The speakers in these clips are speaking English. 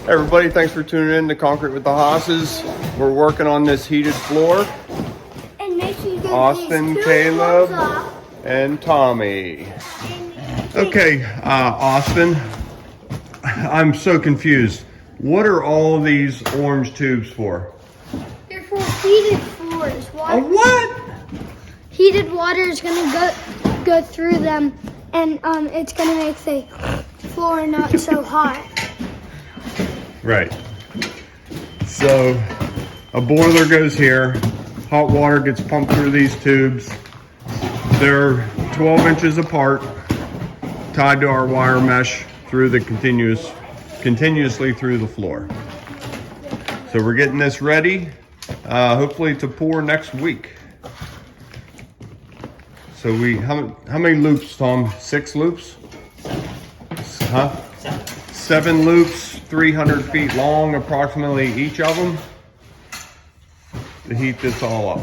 Everybody, thanks for tuning in to Concrete with the Hosses. We're working on this heated floor. And make sure you get Austin, Caleb, and Tommy. Okay, Austin, I'm so confused. What are all of these orange tubes for? They're for heated floors. A what? Heated water is gonna go through them, and it's gonna make the floor not so hot. Right. So a boiler goes here, hot water gets pumped through these tubes. They're 12 inches apart, tied to our wire mesh through the continuously through the floor. So we're getting this ready, hopefully to pour next week. So how many loops, Tom? 6 loops? Huh? 7 loops, 300 feet long, approximately each of them, to heat this all up.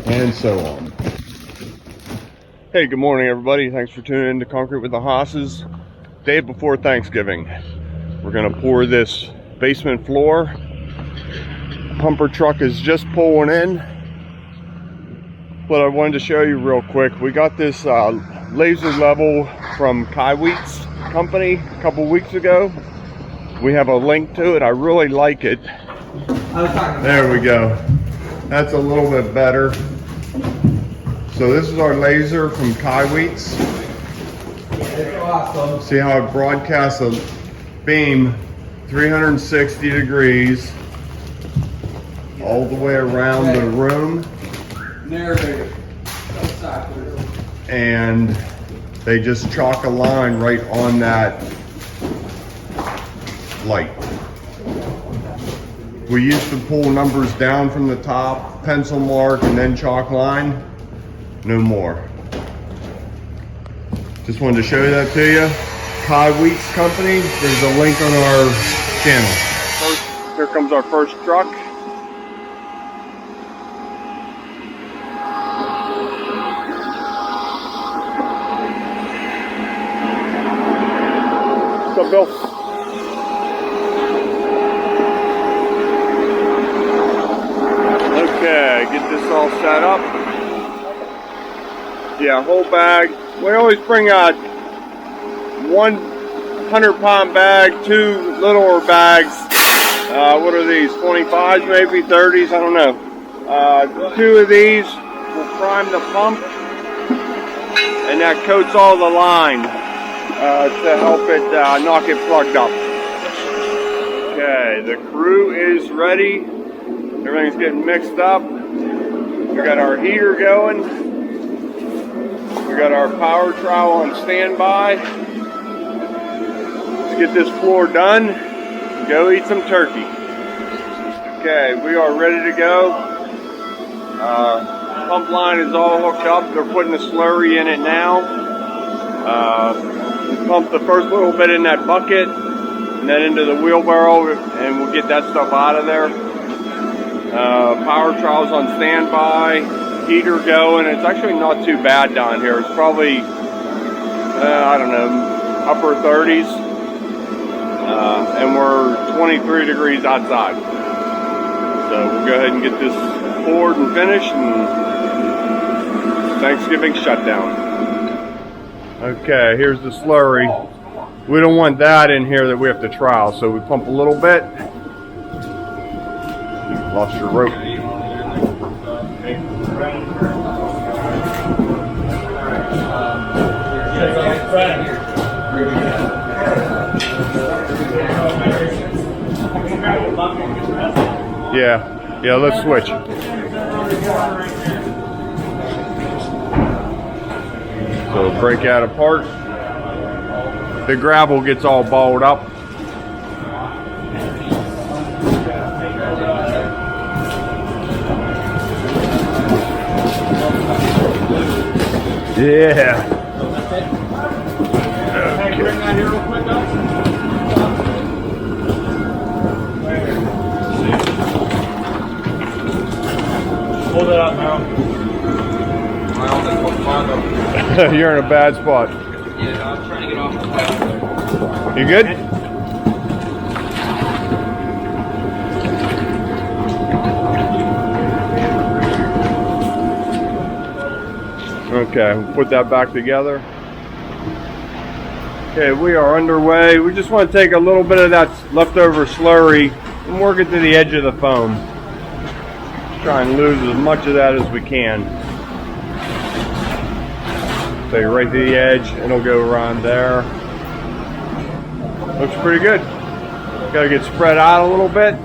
And so on. Hey, good morning, everybody. Thanks for tuning in to Concrete with the Hosses. Day before Thanksgiving. We're gonna pour this basement floor. Pumper truck is just pulling in. But I wanted to show you real quick. We got this laser level from Kaiweet's company a couple weeks ago. We have a link to it. I really like it. There we go. That's a little bit better. So this is our laser from Kaiweet's. Awesome. See how it broadcasts a beam 360 degrees all the way around the room. And they just chalk a line right on that light. We used to pull numbers down from the top, pencil mark, and then chalk line. No more. Just wanted to show that to you. Kaiweet's company. There's a link on our channel. Here comes our first truck. What's up, Bill? Okay, get this all set up. Yeah, whole bag. We always bring a 100-pound bag, 2 littler bags. What are these? 25s, maybe 30s? I don't know. 2 of these will prime the pump, and that coats all the line to help it not get plugged up. Okay, the crew is ready. Everything's getting mixed up. We got our heater going. We got our power trowel on standby. Let's get this floor done. Go eat some turkey. Okay, we are ready to go. Pump line is all hooked up. They're putting the slurry in it now. Pump the first little bit in that bucket and then into the wheelbarrow, and we'll get that stuff out of there. Power trowel's on standby. Heater going. It's actually not too bad down here. It's probably, I don't know, upper 30s. And we're 23 degrees outside. So we'll go ahead and get this poured and finished, and Thanksgiving shutdown. Okay, here's the slurry. We don't want that in here that we have to trowel, so we pump a little bit. Lost your rope. Yeah, let's switch. So break out apart. The gravel gets all balled up. Yeah. Hey, bring that here real quick, Hold it up now. You're in a bad spot. Yeah, I'm trying to get off the bike. You good? Okay, we'll put that back together. Okay, we are underway. We just want to take a little bit of that leftover slurry and work it to the edge of the foam. Try and lose as much of that as we can. Take it right to the edge, and it'll go around there. Looks pretty good. Gotta get spread out a little bit.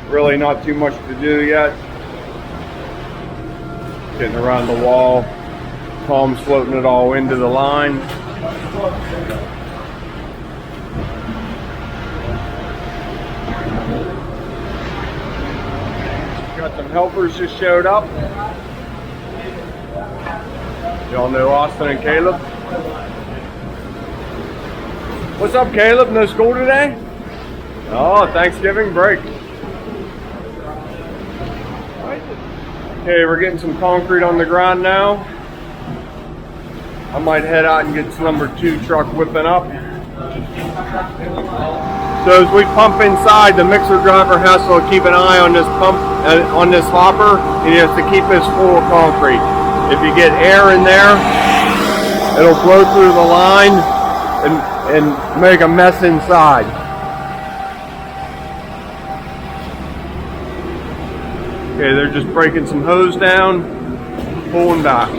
Really not too much to do yet. Getting around the wall. Tom's floating it all into the line. Got some helpers just showed up. Y'all know Austin and Caleb? What's up, Caleb? No school today? Oh, Thanksgiving break. Okay, we're getting some concrete on the ground now. I might head out and get number 2 truck whipping up. So as we pump inside, the mixer driver has to keep an eye on this pump, on this hopper, and he has to keep this full of concrete. If you get air in there, it'll blow through the line and make a mess inside. Okay, they're just breaking some hose down, pulling back.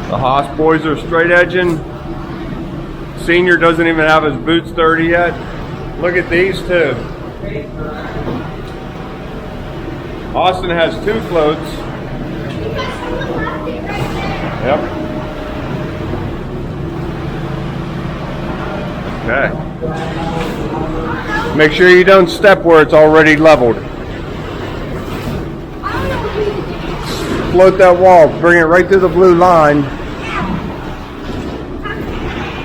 The Haas boys are straight edging. Senior doesn't even have his boots dirty yet. Look at these two. Austin has 2 floats. Yep. Okay. Make sure you don't step where it's already leveled. Float that wall, bring it right to the blue line.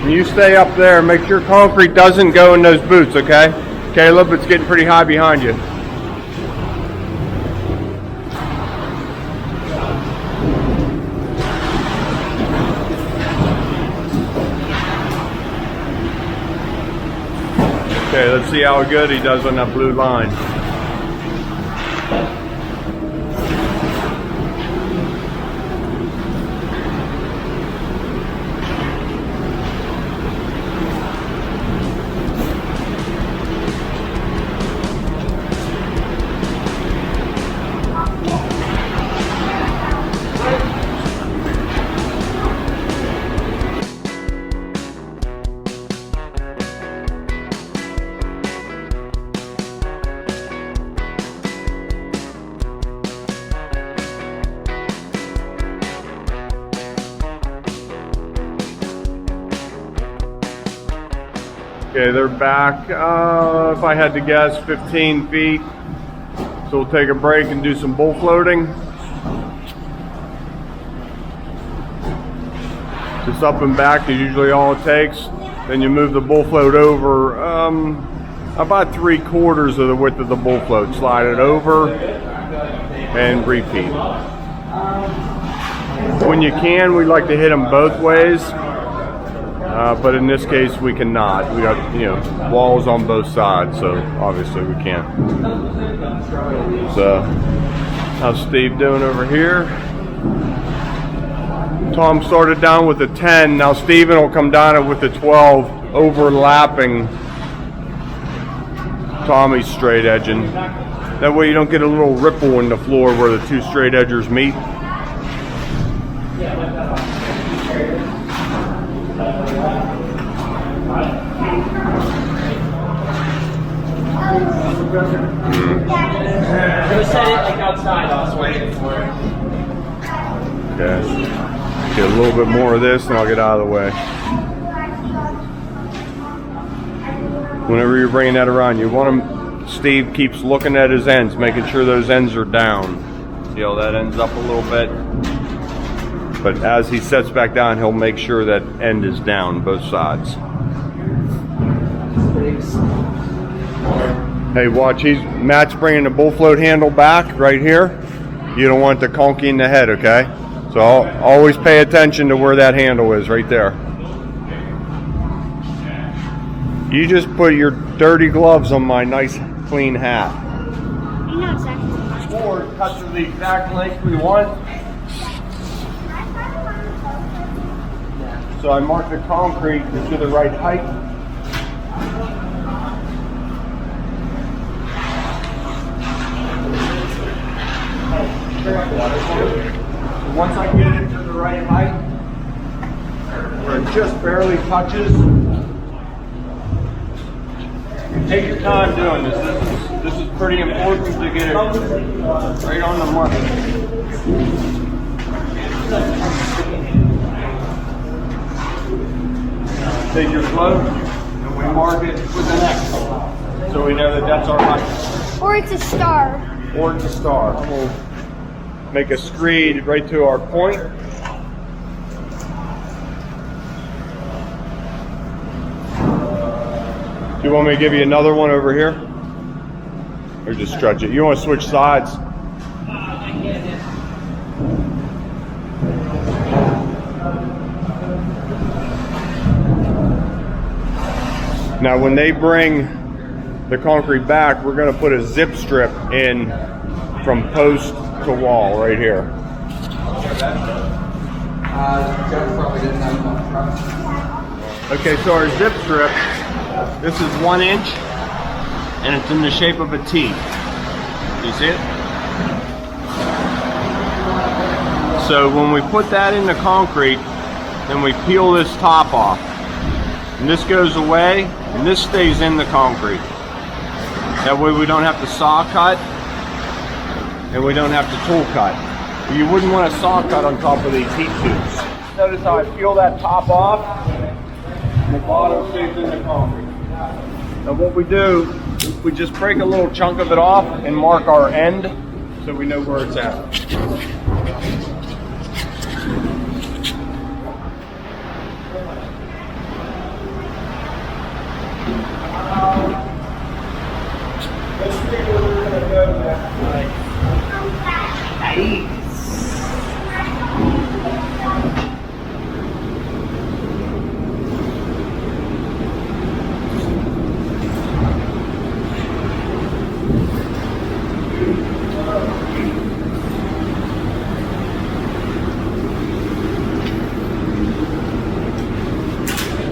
And you stay up there, make sure concrete doesn't go in those boots, okay? Caleb, it's getting pretty high behind you. Okay, let's see how good he does on that blue line. Okay, they're back, if I had to guess, 15 feet. So we'll take a break and do some bull floating. Just up and back is usually all it takes. Then you move the bull float over about 3/4 of the width of the bull float. Slide it over and repeat. When you can, we like to hit them both ways. But in this case, we cannot. We got, walls on both sides, so obviously we can't. So, how's Steve doing over here? Tom started down with the 10. Now Steven will come down with the 12, overlapping Tommy's straight edging. That way you don't get a little ripple in the floor where the 2 straight edgers meet. I'm gonna set it like outside. I was waiting for it. Okay. Get a little bit more of this and I'll get out of the way. Whenever you're bringing that around, you want him, Steve keeps looking at his ends, making sure those ends are down. See how that ends up a little bit? But as he sets back down, he'll make sure that end is down, both sides. Hey, watch, Matt's bringing the bull float handle back right here. You don't want the conky in the head, okay? So always pay attention to where that handle is, right there. You just put your dirty gloves on my nice clean hat. You know exactly. Or cut to the exact length we want. So I marked the concrete to the right height. Once I get it to the right height, where it just barely touches, take your time doing this. This is pretty important to get it right on the mark. Take your float and we mark it with an X, so we know that that's our height. Or it's a star. Or it's a star. We'll make a screed right to our point. Do you want me to give you another one over here? Or just stretch it? You want to switch sides? Now when they bring the concrete back, we're going to put a zip strip in from post to wall right here. Okay, so our zip strip, this is 1 inch and it's in the shape of a T. You see it? So when we put that in the concrete, then we peel this top off. And this goes away and this stays in the concrete. That way we don't have to saw cut and we don't have to tool cut. You wouldn't want a saw cut on top of these heat tubes. Notice how I peel that top off and the bottom stays in the concrete. Now what we do, we just break a little chunk of it off and mark our end so we know where it's at.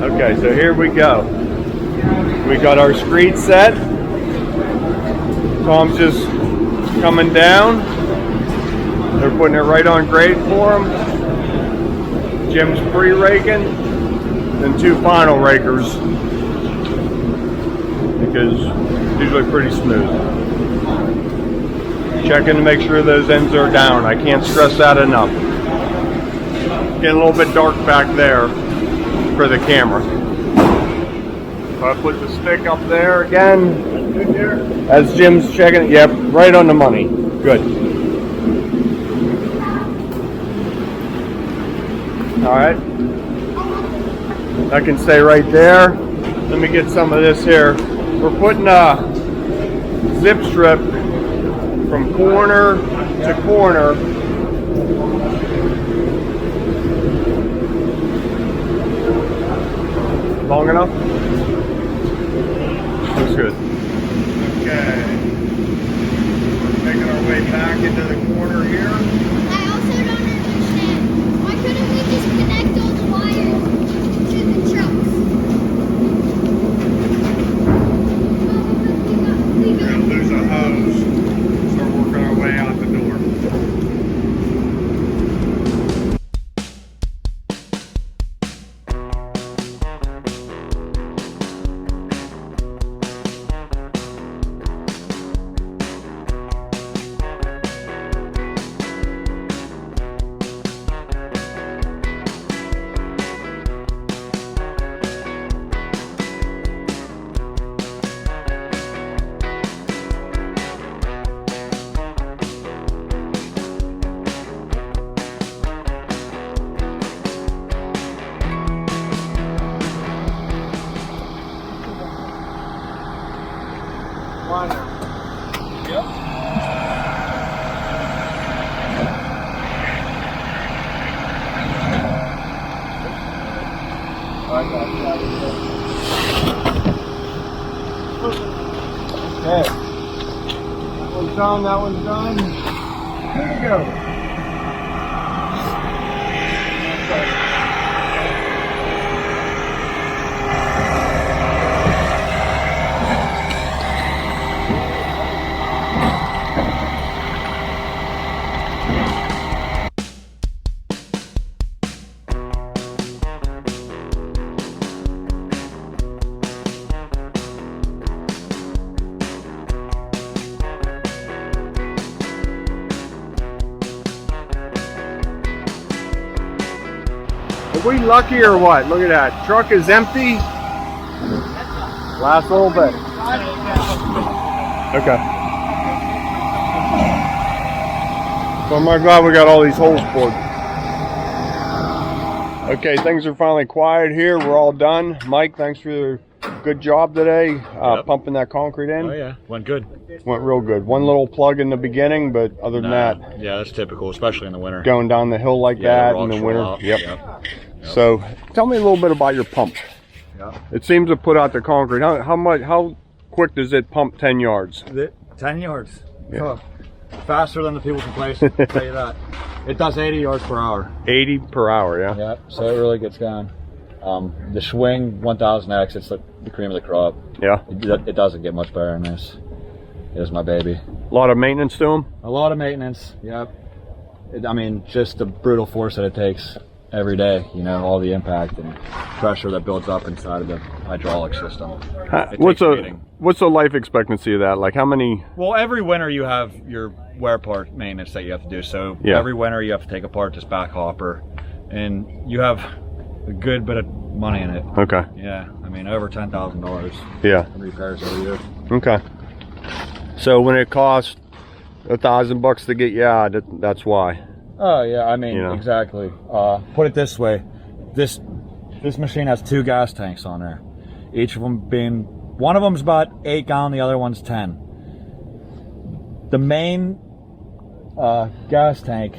Okay, so here we go. We got our screed set. Tom's just coming down. They're putting it right on grade for him. Jim's pre-raking. And 2 final rakers. Because it's usually pretty smooth. Checking to make sure those ends are down. I can't stress that enough. Getting a little bit dark back there for the camera. So I put the stick up there again. As Jim's checking it, yep, right on the money. Good. Alright. That can stay right there. Let me get some of this here. We're putting a zip strip from corner to corner. Long enough? Looks good. Okay. We're making our way back into the corner here. I also don't understand. Why couldn't we just connect all the wires to the trucks? We're going to lose a hose. Start working our way out the door. Okay. That one's done, that one's done. Here we go. Are we lucky or what? Look at that. Truck is empty. Last little bit. Okay. So I'm glad we got all these holes bored. Okay, things are finally quiet here. We're all done. Mike, thanks for your good job today. Pumping that concrete in. Oh yeah, went good. Went real good. One little plug in the beginning, but other than that, yeah, that's typical, especially in the winter. going down the hill like that in the winter. Yep. So, tell me a little bit about your pump. It seems to put out the concrete. How quick does it pump 10 yards? 10 yards. Yeah. Faster than the people can place. I'll tell you that. It does 80 yards per hour. 80 per hour, yeah. Yeah. So it really gets going. The swing 1000X, it's the cream of the crop. Yeah. It doesn't get much better than this. It is my baby. A lot of maintenance to them? A lot of maintenance. Yep. I mean, just the brutal force that it takes every day, you know, all the impact and pressure that builds up inside of the hydraulic system. What's the life expectancy of that? Like how many? Well, every winter you have your wear part maintenance that you have to do. So every winter you have to take apart this back hopper, and you have a good bit of money in it. Okay. Yeah, I mean over $10,000. Yeah. In repairs every year. Okay. So when it costs $1,000 to get you out, that's why. Oh yeah, I mean, exactly. Put it this way, this machine has 2 gas tanks on there, each of them being, one of them's about 8 gallon, the other one's 10. The main gas tank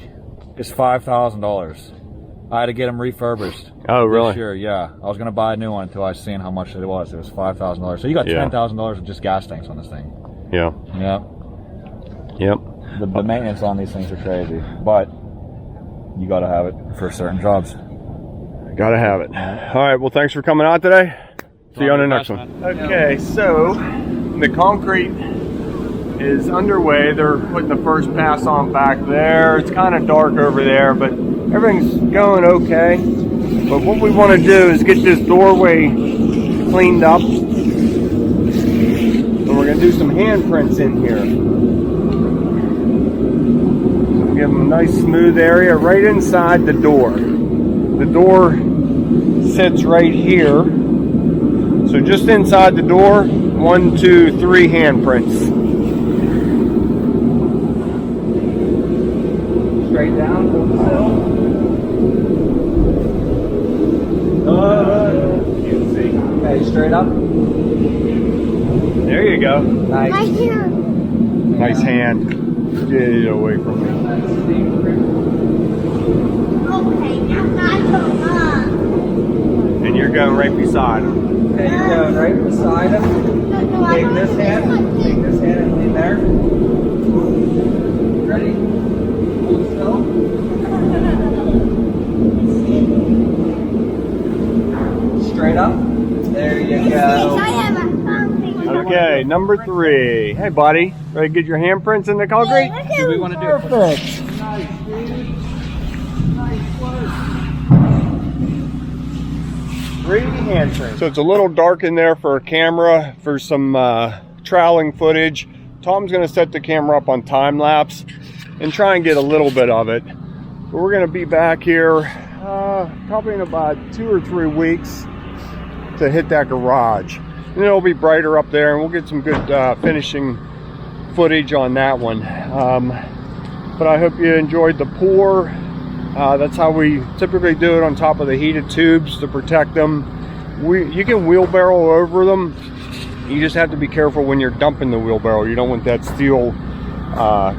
is $5,000. I had to get them refurbished. Oh really? This year, yeah. I was gonna buy a new one until I seen how much it was. It was $5,000. So you got $10,000 of just gas tanks on this thing. Yeah. Yeah. Yep. The maintenance on these things are crazy, but you got to have it for certain jobs. Gotta have it. All right, well, thanks for coming out today. See you on the next one. Okay, so the concrete is underway. They're putting the first pass on back there. It's kind of dark over there, but everything's going okay. But what we want to do is get this doorway cleaned up. And we're going to do some handprints in here. Give them a nice smooth area right inside the door. The door sits right here. So just inside the door, 1, 2, 3 handprints. Straight down to the sill. You can see. Okay, straight up. There you go. Nice. Right here. Nice hand. Get it away from me. Okay, now I go up. And you're going right beside him. Okay, you're going right beside him. No, I Take want this to hand. Take this hand and lean there. Ready? Hold still. Straight up. There you go. I have a something. Okay, number 3. Hey, buddy. Ready to get your handprints in the concrete? Do we want to do it? Perfect. Nice, dude. Nice work. 3 handprints. So it's a little dark in there for a camera, for some troweling footage. Tom's going to set the camera up on time lapse and try and get a little bit of it. But we're going to be back here probably in about 2 or 3 weeks to hit that garage. And it'll be brighter up there, and we'll get some good finishing footage on that one. But I hope you enjoyed the pour. That's how we typically do it, on top of the heated tubes to protect them. You can wheelbarrow over them You just have to be careful when you're dumping the wheelbarrow. You don't want that steel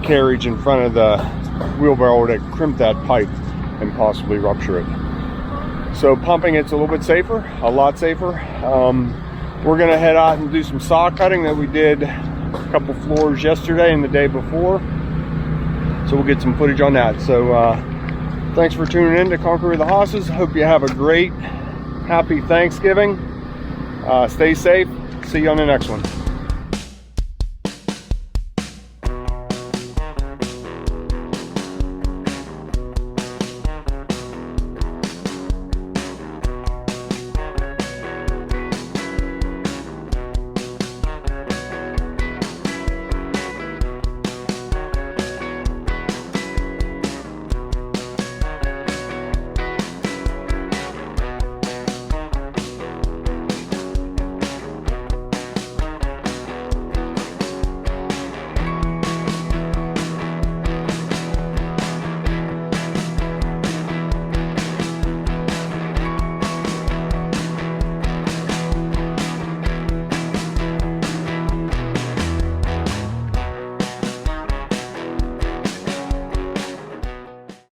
carriage in front of the wheelbarrow to crimp that pipe and possibly rupture it. So pumping it's a little bit safer, a lot safer. We're gonna head out and do some saw cutting that we did a couple floors yesterday and the day before. So we'll get some footage on that. So thanks for tuning in to Conquer with the Hosses. Hope you have a great, happy Thanksgiving. Stay safe. See you on the next one.